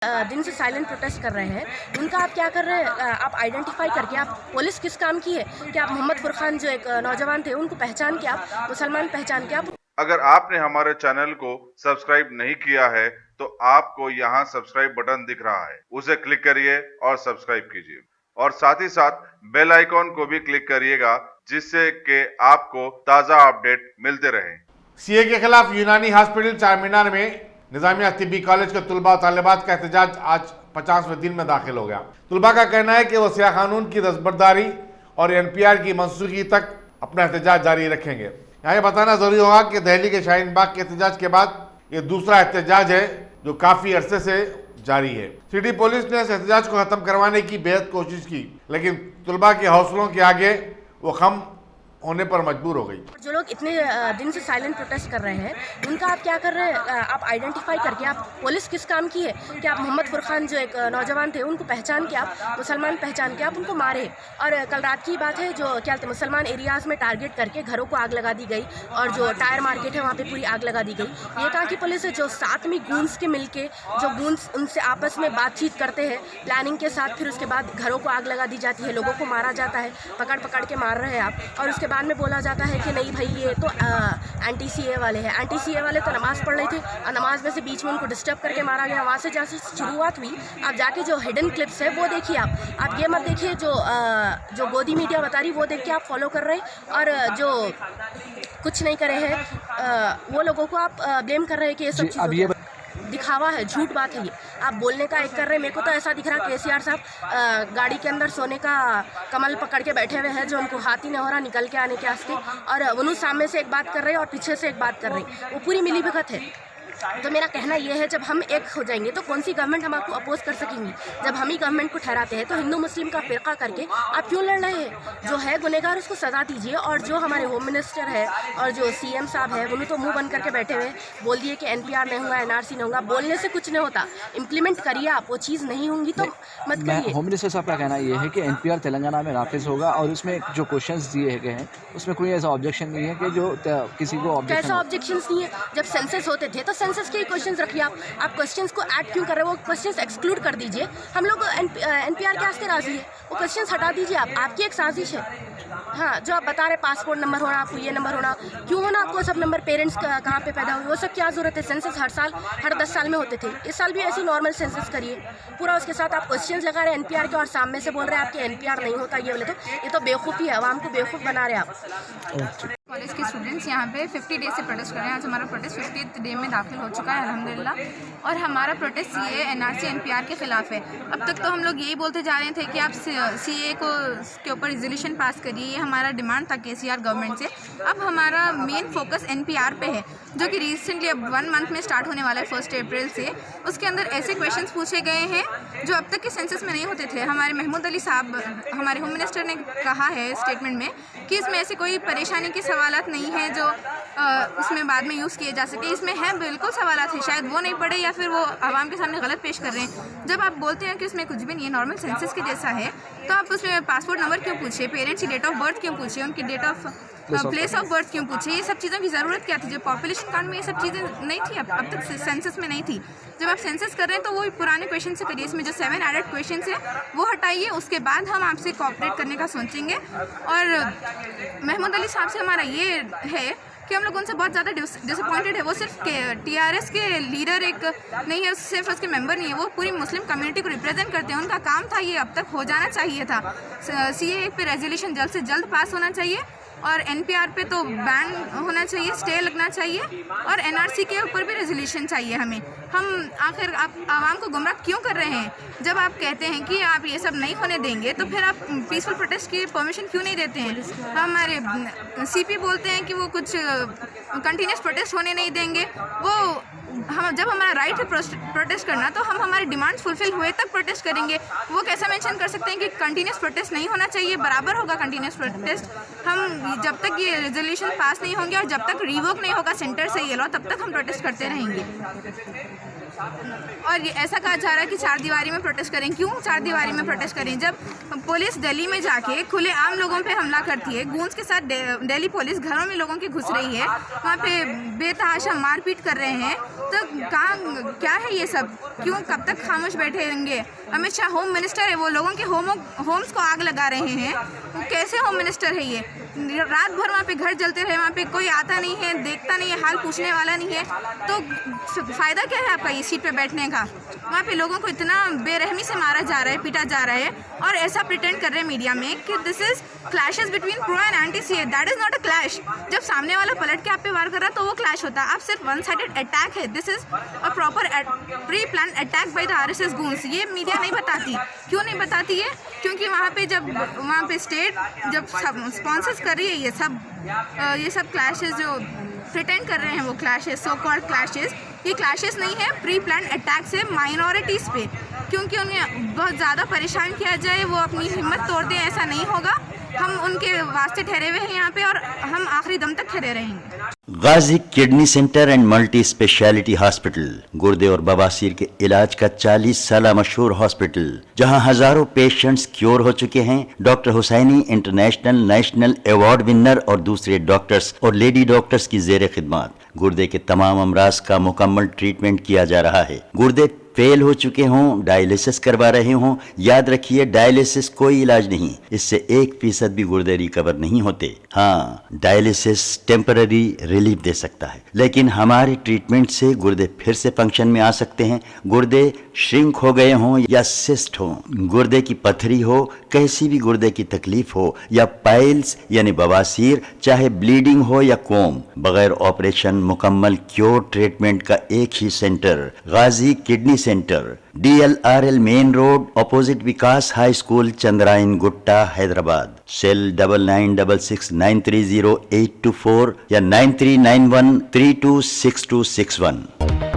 दिन से silent protest कर रहे हैं, उनका आप क्या कर रहे हैं? आप आइडेंटिफाई करके, आप पुलिस किस काम की है कि आप मोहम्मद फुरखान जो एक नौजवान थे उनको पहचान के, आप मुसलमान पहचान के आप। अगर आपने हमारे चैनल को सब्सक्राइब नहीं किया है तो आपको यहाँ सब्सक्राइब बटन दिख रहा है, उसे क्लिक करिए और सब्सक्राइब कीजिए और साथ ही साथ बेल आइकॉन को भी क्लिक करिएगा जिससे कि आपको ताज़ा अपडेट मिलते रहें। सीए के खिलाफ यूनानी हॉस्पिटल चारमीनार में निजामिया तिब्बी कॉलेज के तुलबा और तालिबात का एहतजाज आज 50वें दिन में दाखिल हो गया। तुलबा का कहना है कि वो सियाह कानून की दस्तबरदारी और NPR की मनसूखी तक अपना एहतजाज जारी रखेंगे। यहाँ ये बताना जरूरी होगा कि दिल्ली के शाहीन बाग के एहतजाज के बाद ये दूसरा एहतजाज है जो काफी अरसे से जारी है। सिटी पुलिस ने इस एहतजाज को खत्म करवाने की बेहद कोशिश की, लेकिन तुलबा के हौसलों के आगे वो खम होने पर मजबूर हो गई। जो लोग इतने दिन से साइलेंट प्रोटेस्ट कर रहे हैं, उनका आप क्या कर रहे हैं? आप आइडेंटिफाई करके, आप पुलिस किस काम की है कि आप मोहम्मद फुरखान जो एक नौजवान थे उनको पहचान के, आप मुसलमान पहचान के आप उनको मारे। और कल रात की बात है, जो क्या कहते हैं, मुसलमान एरियाज़ में टारगेट करके घरों को आग लगा दी गई और जो टायर मार्केट है वहाँ पे पूरी आग लगा दी गई। ये कहाँ की पुलिस है जो साथ में गूंस के मिलके, जो गूंस उनसे आपस में बातचीत करते हैं प्लानिंग के साथ, फिर उसके बाद घरों को आग लगा दी जाती है, लोगों को मारा जाता है, पकड़ पकड़ के मार रहे हैं आप। और उसके बाद में बोला जाता है कि नहीं भाई ये तो एंटी CA वाले हैं। एंटी CA वाले तो नमाज़ पढ़ रहे थे और नमाज में से बीच में उनको डिस्टर्ब करके मारा गया। वहाँ से जैसे शुरुआत हुई, आप जाके जो हिडन क्लिप्स है वो देखिए। आप ये मत देखिए जो गोदी मीडिया बता रही, वो देख के आप फॉलो कर रहे हैं, और जो कुछ नहीं करे हैं वो लोगों को आप ब्लेम कर रहे हैं कि ये सब चीज़ दिखावा है, झूठ बात है। ये आप बोलने का एक कर रहे हैं। मेरे को तो ऐसा दिख रहा है KCR साहब गाड़ी के अंदर सोने का कमल पकड़ के बैठे हुए हैं, जो उनको हाथ ही नहीं हो रहा निकल के आने के वास्ते, और उन्होंने सामने से एक बात कर रहे हैं और पीछे से एक बात कर रहे हैं। वो पूरी मिली भगत है। तो मेरा कहना ये है, जब हम एक हो जाएंगे तो कौन सी गवर्नमेंट हम आपको अपोज कर सकेंगी? जब हम ही गवर्नमेंट को ठहराते हैं तो हिंदू मुस्लिम का फिरका करके आप क्यों लड़ रहे हैं? जो है गुनहगार उसको सजा दीजिए। और जो हमारे होम मिनिस्टर है और जो CM साहब है, उन्होंने तो मुंह बंद करके बैठे हुए बोल दिए कि NPR नहीं होगा, NRC नहीं होगा। बोलने से कुछ नहीं होता, इम्प्लीमेंट करिए। आप वो चीज़ नहीं होंगी तो मत करिए। होम मिनिस्टर साहब का कहना ये है कि NPR तेलंगाना में नाफिज होगा और उसमें जो क्वेश्चंस दिए गए हैं उसमें कोई ऐसा ऑब्जेक्शन नहीं है कि जो किसी को कैसा ऑब्जेक्शंस नहीं है? जब सेंसस होते थे तो सेंसस के ही क्वेश्चंस रखिए। आप क्वेश्चंस को ऐड क्यों कर रहे हो? वो क्वेश्चंस एक्सक्लूड कर दीजिए। हम लोग NPR के वास्ते राजी है, वो क्वेश्चंस हटा दीजिए। आपकी एक साजिश है। हाँ, जो आप बता रहे पासपोर्ट नंबर होना, आपको ये नंबर होना, क्यों होना आपको सब नंबर? पेरेंट्स कहाँ पे पैदा हुए, वो सब क्या जरूरत है? सेंसस हर साल, हर 10 साल में होते थे, इस साल भी ऐसी नॉर्मल सेंसस करिए पूरा। उसके साथ आप क्वेश्चंस लगा रहे हैं NPR के और सामने से बोल रहे हैं आपके NPR नहीं होता। ये बोले तो ये तो बेवकूफ़ी है, आवाम को बेवकूफ़ बना रहे हैं आप। कॉलेज के स्टूडेंट्स यहाँ पे 50 डेज से प्रोटेस्ट कर रहे हैं। आज हमारा प्रोटेस्ट 50th डे में दाखिल हो चुका है अल्हम्दुलिल्लाह। और हमारा प्रोटेस्ट CA NRC NPR के ख़िलाफ़ है। अब तक तो हम लोग यही बोलते जा रहे थे कि आप CA के ऊपर रिजोल्यूशन पास करिए, ये हमारा डिमांड था KCR गवर्नमेंट से। अब हमारा मेन फोकस NPR पे है, जो कि रिसेंटली अब 1 मंथ में स्टार्ट होने वाला है 1 अप्रैल से। उसके अंदर ऐसे क्वेश्चंस पूछे गए हैं जो अब तक के सेंसस में नहीं होते थे। हमारे महमूद अली साहब, हमारे होम मिनिस्टर ने कहा है स्टेटमेंट में कि इसमें ऐसी कोई परेशानी के सवालात नहीं है जो उसमें बाद में यूज़ किए जा सके। इसमें है बिल्कुल सवालात है, शायद वो नहीं पढ़े या फिर वो आवाम के सामने गलत पेश कर रहे हैं। जब आप बोलते हैं कि उसमें कुछ भी नहीं है, नॉर्मल सेंसस के जैसा है, तो आप उसमें पासपोर्ट नंबर क्यों पूछे, पेरेंट्स की डेट ऑफ बर्थ क्यों पूछे, उनकी date of place of birth क्यों पूछे? ये सब चीज़ों की ज़रूरत क्या थी? जब पॉपुलेशन काउंट में ये सब चीज़ें नहीं थी, अब तक सेंसस में नहीं थी। जब आप सेंसस कर रहे हैं तो वो पुराने क्वेश्चन से करिए। इसमें जो 7 एडेड क्वेश्चन है वो हटाइए, उसके बाद हम आपसे कोऑपरेट करने का सोचेंगे। और महमूद अली साहब से हमारा ये है कि हम लोग उनसे बहुत ज़्यादा डिसअपॉइंटेड है। वो सिर्फ TRS के लीडर एक नहीं है, सिर्फ उसके मेंबर नहीं है, वो पूरी मुस्लिम कम्युनिटी को रिप्रेजेंट करते हैं। उनका काम था ये, अब तक हो जाना चाहिए था। CA पे रेजोल्यूशन जल्द से जल्द पास होना चाहिए और NPR पे तो बैन होना चाहिए, स्टे लगना चाहिए, और NRC के ऊपर भी रेजोल्यूशन चाहिए हमें। हम आखिर आप आवाम को गुमराह क्यों कर रहे हैं? जब आप कहते हैं कि आप ये सब नहीं होने देंगे तो फिर आप पीसफुल प्रोटेस्ट की परमिशन क्यों नहीं देते हैं? हमारे CP बोलते हैं कि वो कुछ कंटिन्यूस प्रोटेस्ट होने नहीं देंगे। वो हम जब हमारा राइट है प्रोटेस्ट करना, तो हम हमारे डिमांड्स फुलफिल हुए तक प्रोटेस्ट करेंगे। वो कैसा मेंशन कर सकते हैं कि कंटिन्यूस प्रोटेस्ट नहीं होना चाहिए? बराबर होगा कंटिन्यूस प्रोटेस्ट। हम जब तक ये रेजोल्यूशन पास नहीं होंगे और जब तक रिवोक नहीं होगा सेंटर से ये लॉ, तब तक हम प्रोटेस्ट करते रहेंगे। और ये ऐसा कहा जा रहा है कि चार दीवारी में प्रोटेस्ट करें। क्यों चार दीवारी में प्रोटेस्ट करें जब पुलिस दिल्ली में जाके खुले आम लोगों पे हमला करती है, गूंज के साथ दिल्ली पुलिस घरों में लोगों के घुस रही है, वहाँ पे बेतहाशा मारपीट कर रहे हैं, तो कहाँ क्या है ये सब? क्यों कब तक खामोश बैठे रहेंगे? अमित शाह होम मिनिस्टर है, वो लोगों के होम्स को आग लगा रहे हैं, वो कैसे होम मिनिस्टर है ये? रात भर वहाँ पे घर जलते रहे, वहाँ पे कोई आता नहीं है, देखता नहीं है, हाल पूछने वाला नहीं है, तो फ़ायदा क्या है आपका ये सीट पे बैठने का? वहाँ पे लोगों को इतना बेरहमी से मारा जा रहा है, पीटा जा रहा है, और ऐसा प्रिटेंड कर रहे हैं मीडिया में कि this is clashes between pro and anti CA. That is not a clash. जब सामने वाला पलट के आप पे वार कर रहा है तो वो क्लैश होता है। आप सिर्फ वन साइडेड अटैक है, this is a proper pre plan attack by the RSS goons. ये मीडिया नहीं बताती। क्यों नहीं बताती है? क्योंकि वहाँ पे स्टेट जब स्पॉन्सर्स कर रही है ये सब क्लैशेस जो प्रिटेंड कर रहे हैं, वो क्लैशेस, सो कॉल्ड क्लैशेस, ये क्लैशेस नहीं है, प्री प्लान अटैक से माइनॉरिटीज़ पे, क्योंकि उन्हें बहुत ज़्यादा परेशान किया जाए, वो अपनी हिम्मत तोड़ दें, ऐसा नहीं होगा। हम उनके वास्ते ठहरे हुए हैं यहाँ पे, और हम आखिरी दम तक खड़े रहेंगे। Ghazi kidney centre and multi speciality hospital, गुर्दे और बवासीर के इलाज का 40 साल मशहूर हॉस्पिटल, जहां हजारों पेशेंट्स क्योर हो चुके हैं। Doctor Husaini international national award winner और दूसरे डॉक्टर्स और लेडी डॉक्टर्स की जेर खिदमत गुर्दे के तमाम अमराज का मुकम्मल ट्रीटमेंट किया जा रहा है। गुर्दे फेल हो चुके हों, डायलिसिस करवा रहे हों, याद रखिए डायलिसिस कोई इलाज नहीं, इससे 1% भी गुर्दे रिकवर नहीं होते। हाँ, डायलिसिस टेम्पररी रिलीफ दे सकता है, लेकिन हमारे ट्रीटमेंट से गुर्दे फिर से फंक्शन में आ सकते हैं। गुर्दे श्रिंक हो गए हों या सिस्ट हो, गुर्दे की पथरी हो, कैसी भी गुर्दे की तकलीफ हो, या पाइल्स यानी बवासीर, चाहे ब्लीडिंग हो या कोम, बगैर ऑपरेशन मुकम्मल क्योर ट्रीटमेंट का एक ही centre, Ghazi kidney centre, DLRL main road, opposite Vikas high school, Chandrayangutta, Hyderabad. Cell 9966930824 या 9391326261।